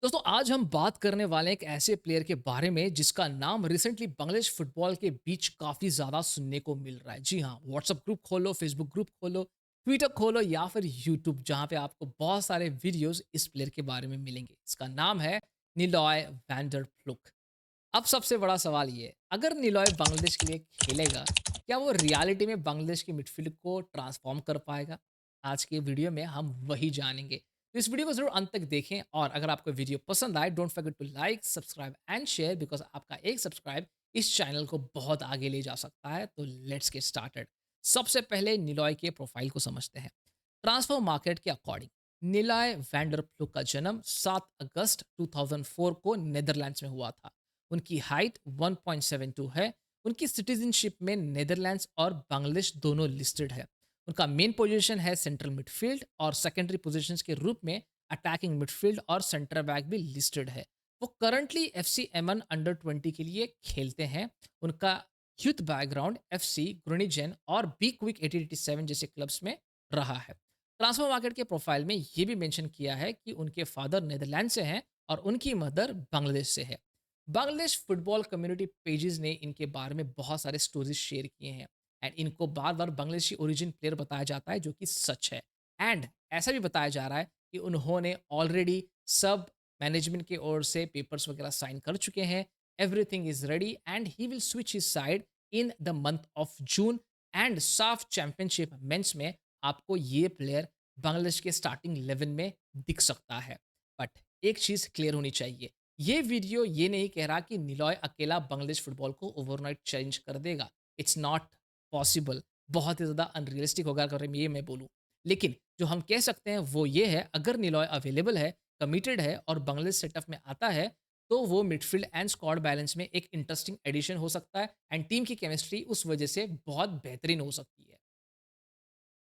दोस्तों आज हम बात करने वाले हैं एक ऐसे प्लेयर के बारे में जिसका नाम रिसेंटली बांग्लादेश फुटबॉल के बीच काफी ज्यादा सुनने को मिल रहा है। जी हाँ, व्हाट्सएप ग्रुप खोलो, फेसबुक ग्रुप खोलो, ट्विटर खोलो या फिर यूट्यूब, जहां पे आपको बहुत सारे वीडियोस इस प्लेयर के बारे में मिलेंगे। इसका नाम है निलॉय वैंडर प्लुक। अब सबसे बड़ा सवाल ये है, अगर निलॉय बांग्लादेश के लिए खेलेगा, क्या वो रियलिटी में बांग्लादेश की मिडफील्ड को ट्रांसफॉर्म कर पाएगा? आज के वीडियो में हम वही जानेंगे। तो इस वीडियो को जरूर अंत तक देखें, और अगर आपको वीडियो पसंद आए, don't forget to like, subscribe and share, because आपका एक सब्सक्राइब इस चैनल को बहुत आगे ले जा सकता है। तो लेट्स गेट स्टार्टेड। सबसे पहले निलॉय के प्रोफाइल को समझते हैं। ट्रांसफर मार्केट के अकॉर्डिंग निलॉय वैंडर प्लुक का जन्म 7 अगस्त 2004 को नीदरलैंड्स में हुआ था। उनकी हाइट 1.72 है। उनकी सिटीजनशिप में नीदरलैंड्स और बांग्लादेश दोनों लिस्टेड है। उनका मेन पोजीशन है सेंट्रल मिडफील्ड, और सेकेंडरी पोजीशंस के रूप में अटैकिंग मिडफील्ड और सेंटर बैक भी लिस्टेड है। वो करंटली एफसी एमन अंडर 20 के लिए खेलते हैं। उनका यूथ बैकग्राउंड एफसी ग्रोनिजेन और बी क्विक 1887 जैसे क्लब्स में रहा है। ट्रांसफर मार्केट के प्रोफाइल में ये भी मेंशन किया है कि उनके फादर नीदरलैंड से हैं और उनकी मदर बांग्लादेश से है। बांग्लादेश फुटबॉल कम्युनिटी पेजेस ने इनके बारे में बहुत सारे स्टोरीज शेयर किए हैं, एंड इनको बार बार बांग्लादेशी ओरिजिन प्लेयर बताया जाता है, जो कि सच है। एंड ऐसा भी बताया जा रहा है कि उन्होंने ऑलरेडी सब मैनेजमेंट की ओर से पेपर्स वगैरह साइन कर चुके हैं। Everything is ready and he will switch his side in the month of June. And साफ चैंपियनशिप मेंस में आपको ये प्लेयर बांग्लादेश के स्टार्टिंग 11 में दिख सकता है। बट एक चीज क्लियर होनी चाहिए, ये वीडियो ये नहीं कह रहा कि निलॉय अकेला बांग्लादेश फुटबॉल को ओवरनाइट चेंज कर देगा। It's not possible. बहुत ही ज़्यादा अनरियलिस्टिक होगा अगर ये मैं बोलूँ। लेकिन जो हम कह सकते हैं वो ये है, अगर निलॉय अवेलेबल है, कमिटेड है और बांग्लादेश सेटअप में आता है, तो वो मिडफील्ड एंड स्क्वाड बैलेंस में एक इंटरेस्टिंग एडिशन हो सकता है, एंड टीम की केमिस्ट्री उस वजह से बहुत बेहतरीन हो सकती है।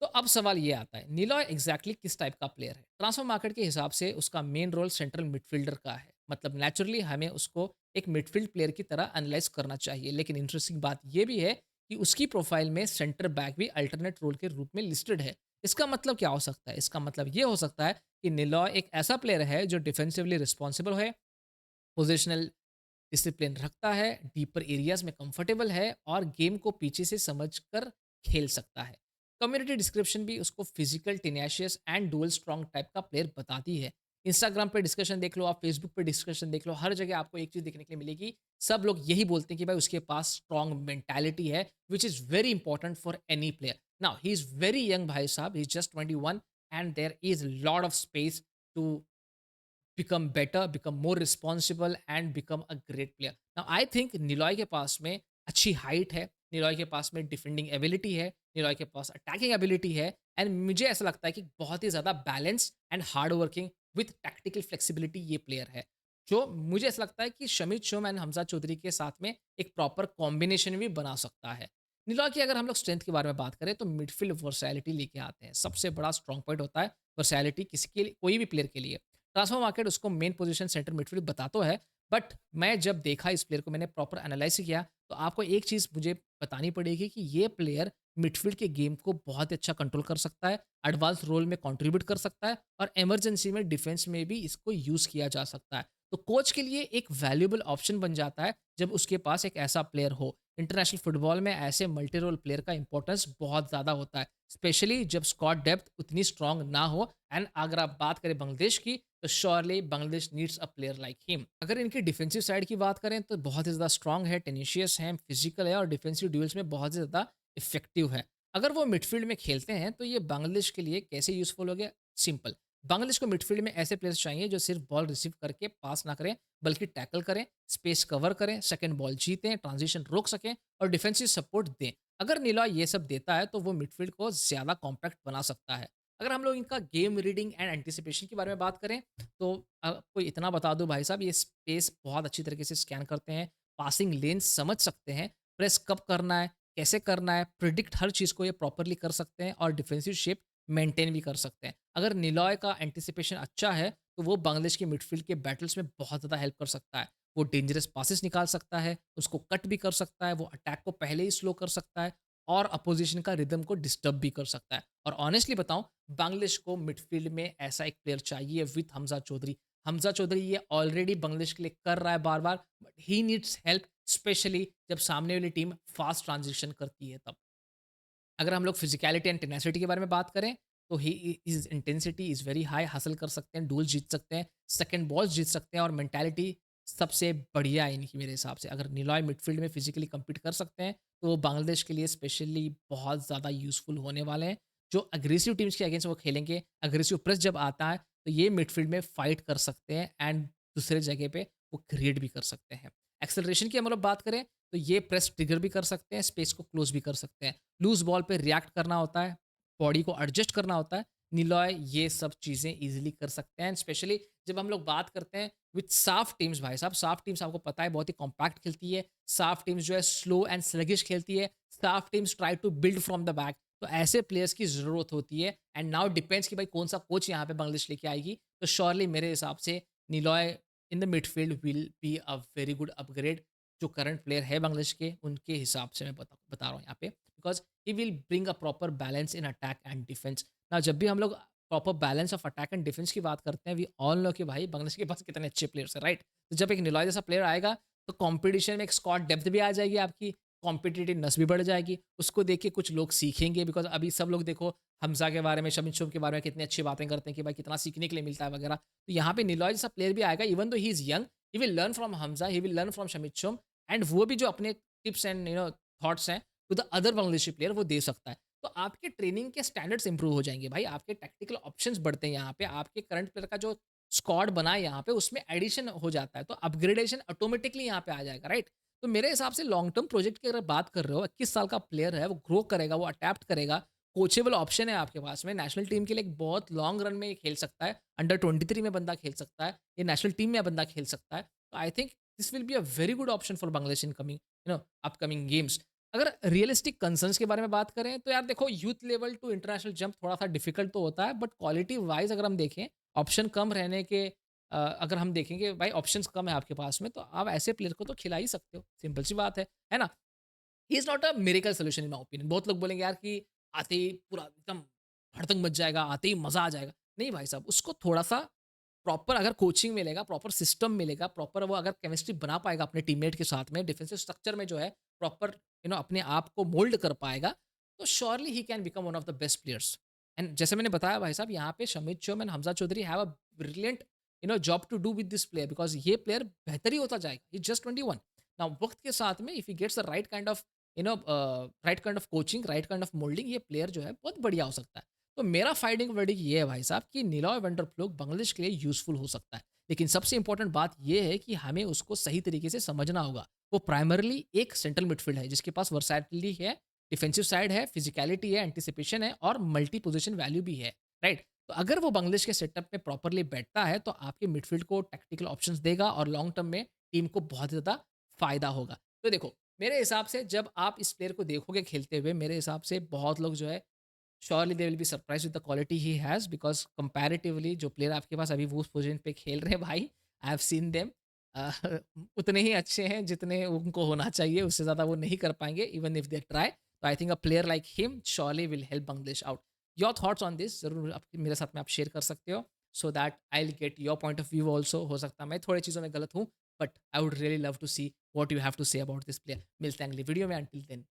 तो अब सवाल ये आता है, निलॉय एग्जैक्टली किस टाइप का प्लेयर है? ट्रांसफर मार्केट के हिसाब से उसका मेन रोल सेंट्रल मिडफील्डर का है। मतलब नेचुरली हमें उसको एक मिडफील्ड प्लेयर की तरह एनालाइज करना चाहिए, लेकिन इंटरेस्टिंग बात ये भी है कि उसकी प्रोफाइल में सेंटर बैक भी अल्टरनेट रोल के रूप में लिस्टेड है। इसका मतलब क्या हो सकता है? इसका मतलब ये हो सकता है कि निलॉय एक ऐसा प्लेयर है जो डिफेंसिवली रिस्पॉन्सिबल है, पोजिशनल डिसिप्लिन रखता है, डीपर एरियाज में कंफर्टेबल है और गेम को पीछे से समझकर खेल सकता है। कम्युनिटी डिस्क्रिप्शन भी उसको physical, टेनाशियस and dual strong type का प्लेयर बताती है। इंस्टाग्राम पे डिस्कशन देख लो, आप फेसबुक पे डिस्कशन देख लो, हर जगह आपको एक चीज देखने के लिए मिलेगी। सब लोग यही बोलते हैं कि भाई उसके पास स्ट्रॉन्ग मेंटालिटी है, which is very important for any player. Now he is very young भाई साहब, he is just 21, and there is lot of space to become better, become more responsible and become a great player. Now I think Niloy के पास में अच्छी height है, निलॉय के पास में defending ability है, निलॉय के पास अटैकिंग एबिलिटी है, एंड मुझे ऐसा लगता है कि बहुत ही ज़्यादा balance and hard working with tactical flexibility ये प्लेयर है। जो मुझे ऐसा लगता है कि शमीत शोम एंड हमजा चौधरी के साथ में एक प्रॉपर कॉम्बिनेशन भी बना सकता है। निलॉय की अगर हम लोग स्ट्रेंथ के बारे में बात करें तो मिडफील्ड वर्सैलिटी लेके आते हैं। सबसे बड़ा स्ट्रॉन्ग पॉइंट होता है वर्सैलिटी, किसी के लिए, कोई भी प्लेयर के लिए। ट्रांसफर मार्केट उसको मेन पोजीशन सेंटर मिडफील्ड बता तो है, बट मैं जब देखा इस प्लेयर को, मैंने प्रॉपर एनालाइज किया, तो आपको एक चीज़ मुझे बतानी पड़ेगी कि ये प्लेयर मिडफील्ड के गेम को बहुत ही अच्छा कंट्रोल कर सकता है, एडवांस रोल में कंट्रीब्यूट कर सकता है, और इमरजेंसी में डिफेंस में भी इसको यूज़ किया जा सकता है। तो कोच के लिए एक वैल्यूएबल ऑप्शन बन जाता है जब उसके पास एक ऐसा प्लेयर हो। इंटरनेशनल फुटबॉल में ऐसे मल्टी रोल प्लेयर का इंपॉर्टेंस बहुत ज़्यादा होता है, स्पेशली जब स्क्वाड डेप्थ उतनी स्ट्रांग ना हो। एंड अगर आप बात करें बांग्लादेश की, तो surely Bangladesh needs a player like him. अगर इनकी डिफेंसिव साइड की बात करें तो बहुत ही ज़्यादा स्ट्रांग है, टेनिशियस है, फिजिकल है और डिफेंसिव ड्यूल्स में बहुत ही ज़्यादा इफेक्टिव है। अगर वो मिडफील्ड में खेलते हैं तो ये बांग्लादेश के लिए कैसे यूज़फुल हो गया? सिंपल। बांग्लादेश को मिडफील्ड में ऐसे प्लेयर्स चाहिए जो सिर्फ बॉल रिसीव करके पास ना करें, बल्कि टैकल करें, स्पेस कवर करें, सेकंड बॉल जीतें, ट्रांजिशन रोक सकें और डिफेंसिव सपोर्ट दें। अगर नीला ये सब देता है तो वो मिडफील्ड को ज़्यादा कॉम्पैक्ट बना सकता है। अगर हम लोग इनका गेम रीडिंग एंड एंटिसिपेशन के बारे में बात करें, तो आपको इतना बता दूं भाई साहब, ये स्पेस बहुत अच्छी तरीके से स्कैन करते हैं, पासिंग लेन समझ सकते हैं, प्रेस कब करना है, कैसे करना है, प्रिडिक्ट हर चीज़ को ये प्रॉपरली कर सकते हैं और डिफेंसिव शेप मेंटेन भी कर सकते हैं। अगर निलॉय का एंटिसिपेशन अच्छा है, तो वो बांग्लादेश के मिडफील्ड के बैटल्स में बहुत ज़्यादा हेल्प कर सकता है। वो डेंजरस पासेस निकाल सकता है, उसको कट भी कर सकता है, वो अटैक को पहले ही स्लो कर सकता है और अपोजिशन का रिदम को डिस्टर्ब भी कर सकता है। और ऑनेस्टली बताऊं, बांग्लादेश को मिडफील्ड में ऐसा एक प्लेयर चाहिए विथ हमजा चौधरी। हमजा चौधरी ये ऑलरेडी बांग्लादेश के लिए कर रहा है बार-बार, but he needs help specially जब सामने वाली टीम फास्ट ट्रांज़िशन करती है तब। अगर हम लोग फिज़िकैलिटी एंड टेनासिटी के बारे में बात करें, तो ही his intensity is very high, हासिल कर सकते हैं, डुएल जीत सकते हैं, सेकंड बॉल्स जीत सकते हैं और मेंटालिटी सबसे बढ़िया है इनकी मेरे हिसाब से। अगर निलॉय मिडफ़ील्ड में फिज़िकली कम्पीट कर सकते हैं, तो वो बांग्लादेश के लिए स्पेशली बहुत ज़्यादा यूज़फुल होने वाले हैं। जो एग्रेसिव टीम्स के अगेंस्ट वो खेलेंगे, एग्रेसिव प्रेस जब आता है, तो ये मिडफ़ील्ड में फ़ाइट कर सकते हैं एंड दूसरे जगह पे वो क्रिएट भी कर सकते हैं। एक्सेलरेशन की हम लोग बात करें, तो ये प्रेस ट्रिगर भी कर सकते हैं, स्पेस को क्लोज़ भी कर सकते हैं। लूज़ बॉल पे रिएक्ट करना होता है, बॉडी को एडजस्ट करना होता है। निलॉय ये सब चीज़ें ईज़िली कर सकते हैं एंड स्पेशली जब हम लोग बात करते हैं विथ साफ टीम्स भाई साहब, साफ टीम्स आपको पता है बहुत ही कॉम्पैक्ट खेलती है। साफ टीम्स जो है स्लो एंड स्लगिश खेलती है। साफ teams try to build from the back. तो ऐसे प्लेयर्स की ज़रूरत होती है एंड नाउ डिपेंड्स कि भाई कौन-सा कोच यहाँ पे बांग्लादेश लेके आएगी। तो श्योरली मेरे हिसाब से Niloy in the midfield will be a very good upgrade जो करंट प्लेयर है बांग्लादेश के, उनके हिसाब से मैं बता रहा हूँ यहाँ पे। Because he will bring a proper balance in attack and defence. Now जब भी हम लोग proper balance of attack and defence की बात करते हैं, वी ऑल नो कि भाई बांग्लादेश के पास कितने अच्छे प्लेयर्स हैं, राइट? तो जब एक निलॉय जैसा प्लेयर आएगा, तो कॉम्पिटिशन में एक स्क्वाड डेप्थ भी आ जाएगी आपकी, कॉम्पिटिटिवनेस भी बढ़ जाएगी। उसको देख के कुछ लोग सीखेंगे बिकॉज़ अभी सब लोग देखो हमज़ा के बारे में, शमी शुभ के बारे में कितनी अच्छी बातें करते हैं कि भाई कितना सीखने के लिए मिलता है वगैरह। तो यहाँ पे निलॉय जैसा प्लेयर भी आएगा, even though he is young, he will learn from Hamza, he will learn from Shami शुभ एंड वो भी जो अपने टिप्स एंड थॉट्स हैं to the other Bangladeshi player वो दे सकता है। तो आपके ट्रेनिंग के स्टैंडर्ड्स इंप्रूव हो जाएँगे भाई, आपके टैक्टिकल ऑप्शंस बढ़ते हैं यहाँ पे, आपके करंट प्लेयर का जो स्क्वाड बना है यहाँ पे उसमें एडिशन हो जाता है, तो अपग्रेडेशन ऑटोमैटिकली यहाँ पे आ जाएगा, राइट? तो मेरे हिसाब से लॉन्ग टर्म प्रोजेक्ट की अगर बात कर रहे हो, 21 साल का प्लेयर है, वो ग्रो करेगा, वो अडैप्ट करेगा, कोचेबल ऑप्शन है आपके पास में, नेशनल टीम के लिए एक बहुत लॉन्ग रन में ये खेल सकता है, अंडर 23 में बंदा खेल सकता है, ये नेशनल टीम में बंदा खेल सकता है। तो I think this will be a very good option for Bangladesh in coming upcoming games. अगर रियलिस्टिक कंसर्न्स के बारे में बात करें तो यार देखो youth level to international jump थोड़ा-सा डिफिकल्ट तो होता है बट क्वालिटी वाइज़ अगर हम देखें, ऑप्शन कम रहने के अगर हम देखेंगे भाई ऑप्शंस कम है आपके पास में तो आप ऐसे प्लेयर को तो खिला ही सकते हो, सिंपल सी बात है ना? He is not a miracle solution in my opinion. बहुत लोग बोलेंगे यार कि आते ही पूरा एकदम भड़कंग मच जाएगा, आते ही मज़ा आ जाएगा। नहीं भाई साहब, उसको थोड़ा-सा प्रॉपर अगर कोचिंग मिलेगा, प्रॉपर सिस्टम मिलेगा, प्रॉपर वो अगर केमिस्ट्री बना पाएगा अपने टीममेट के साथ में, डिफेंसिव स्ट्रक्चर में जो है प्रॉपर अपने आप को मोल्ड कर पाएगा, तो surely he can become one of the best players. And जैसे मैंने बताया भाई साहब यहाँ पे Shamit Shome and Hamza Chowdhury have a brilliant job to do with this player because ये प्लेयर बेहतर ही होता जाएगा। He is just 21। नाउ वक़्त के साथ में if he gets the right kind of right kind of coaching, right kind of moulding, ये प्लेयर जो है बहुत बढ़िया हो सकता है। तो मेरा फाइटिंग वर्डिक्ट ये है भाई साहब कि निलॉय वेंडरप्लोग बांग्लादेश के लिए यूज़फुल हो सकता है। लेकिन सबसे इम्पोर्टेंट बात ये है कि हमें उसको सही तरीके से समझना होगा। वो प्राइमरीली एक सेंट्रल मिडफील्ड है जिसके पास वर्सैटिलिटी है, डिफेंसिव साइड है, फिजिकैलिटी है, एंटिसिपेशन है और मल्टी पोजीशन वैल्यू भी है, राइट? तो अगर वो बांग्लादेश के सेटअप में प्रॉपर्ली बैठता है तो आपके मिडफील्ड को टैक्टिकल ऑप्शंस देगा और लॉन्ग टर्म में टीम को बहुत ज़्यादा फ़ायदा होगा। तो देखो, मेरे हिसाब से जब आप इस प्लेयर को देखोगे खेलते हुए, मेरे हिसाब से बहुत लोग जो है surely they will be surprised with the quality he has because comparatively जो प्लेयर आपके पास अभी वो उस पोज़ीशन पे खेल रहे हैं भाई, I have seen them a, उतने ही अच्छे हैं जितने उनको होना चाहिए, उससे ज़्यादा वो नहीं कर पाएँगे इवन इफ दे ट्राई। तो I think a player like him surely will help Bangladesh out. Your thoughts on this ज़रूर आप मेरे साथ में आप शेयर कर सकते हो so that I will get your point of view also. हो सकता है मैं थोड़ी चीज़ों में गलत हूँ, but I would really love to see what you have to say about this player. मिलते हैं अगली वीडियो में, अंटिल देन